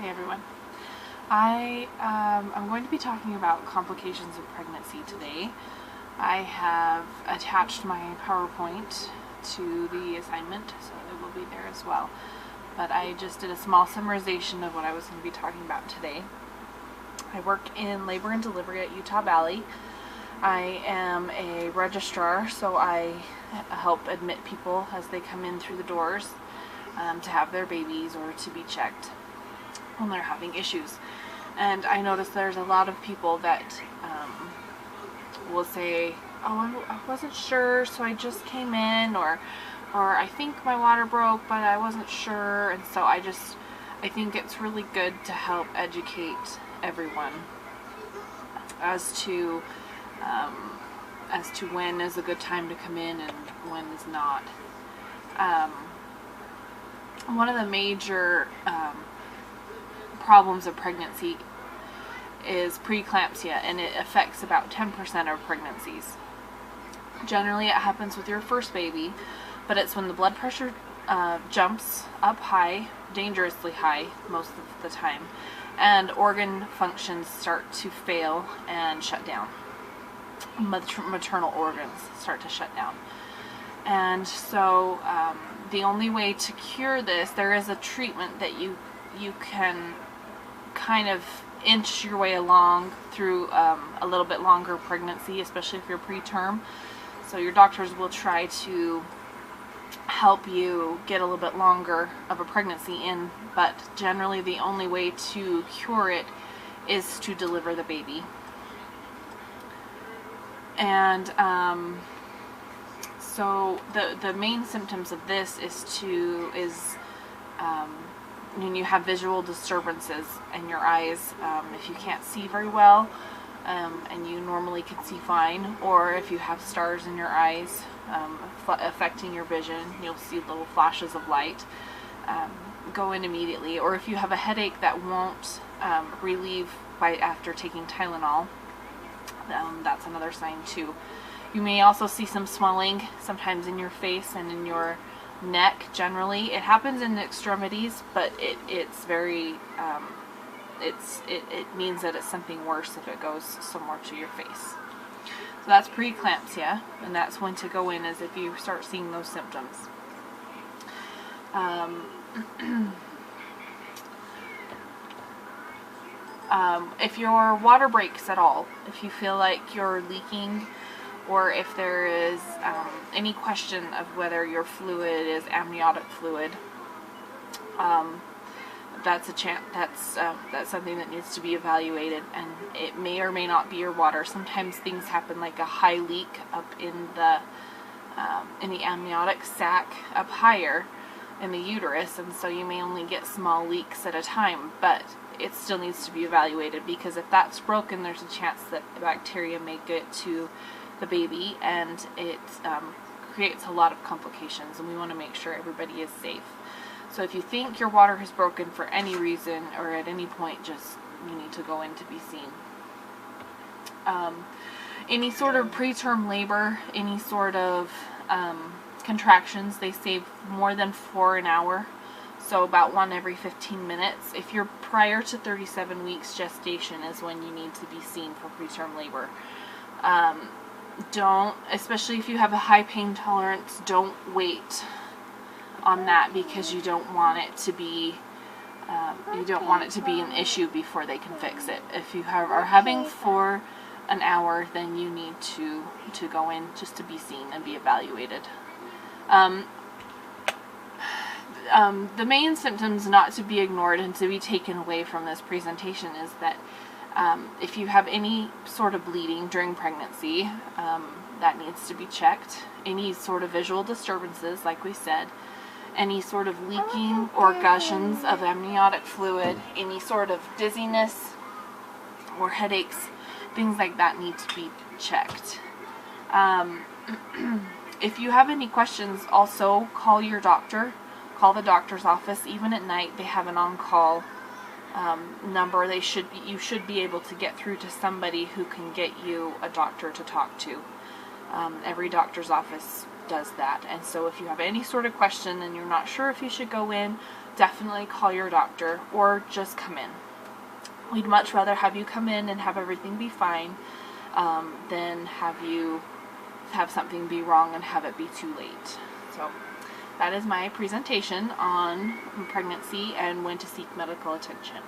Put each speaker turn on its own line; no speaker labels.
Hi everyone. I'm going to be talking about complications of pregnancy today. I have attached my PowerPoint to the assignment, so it will be there as well. But I just did a small summarization of what I was going to be talking about today. I work in labor and delivery at Utah Valley. I am a registrar, so I help admit people as they come in through the doors to have their babies or to be checked when they're having issues. And I noticed there's a lot of people that will say, oh, I wasn't sure, so I just came in, or I think my water broke, but I wasn't sure. And so I think it's really good to help educate everyone as to when is a good time to come in and when is not. One of the major problems of pregnancy is preeclampsia, and it affects about 10% of pregnancies. Generally it happens with your first baby, but it's when the blood pressure jumps up high, dangerously high most of the time, and organ functions start to fail and shut down. Maternal organs start to shut down. And so the only way to cure this, there is a treatment that you can kind of inch your way along through a little bit longer pregnancy, especially if you're preterm. So your doctors will try to help you get a little bit longer of a pregnancy in, but generally the only way to cure it is to deliver the baby. And so the main symptoms of this is when you have visual disturbances in your eyes, if you can't see very well, and you normally can see fine, or if you have stars in your eyes affecting your vision, you'll see little flashes of light, go in immediately. Or if you have a headache that won't relieve after taking Tylenol, that's another sign too. You may also see some swelling, sometimes in your face and in your neck. Generally it happens in the extremities, but it's very it means that it's something worse if it goes somewhere to your face. So that's preeclampsia, and that's when to go in, is if you start seeing those symptoms. If your water breaks at all, if you feel like you're leaking, or if there is any question of whether your fluid is amniotic fluid, that's something that needs to be evaluated, and it may or may not be your water. Sometimes things happen like a high leak up in the amniotic sac up higher in the uterus, and so you may only get small leaks at a time, but it still needs to be evaluated, because if that's broken, there's a chance that the bacteria may get to the baby, and it creates a lot of complications, and we want to make sure everybody is safe. So if you think your water has broken for any reason or at any point, you need to go in to be seen. Any sort of preterm labor, any sort of contractions, they say more than 4 an hour, so about 1 every 15 minutes. If you're prior to 37 weeks gestation is when you need to be seen for preterm labor. Especially if you have a high pain tolerance, don't wait on that, because you don't want it to be an issue before they can fix it. If you are having 4 an hour, then you need to go in just to be seen and be evaluated. The main symptoms not to be ignored and to be taken away from this presentation is that if you have any sort of bleeding during pregnancy, that needs to be checked. Any sort of visual disturbances, like we said, any sort of leaking or gushes of amniotic fluid, any sort of dizziness or headaches, things like that need to be checked. If you have any questions, also call your doctor. Call the doctor's office. Even at night, they have an on-call number. You should be able to get through to somebody who can get you a doctor to talk to. Every doctor's office does that. And so if you have any sort of question and you're not sure if you should go in, definitely call your doctor or just come in. We'd much rather have you come in and have everything be fine than have you have something be wrong and have it be too late. So that is my presentation on pregnancy and when to seek medical attention.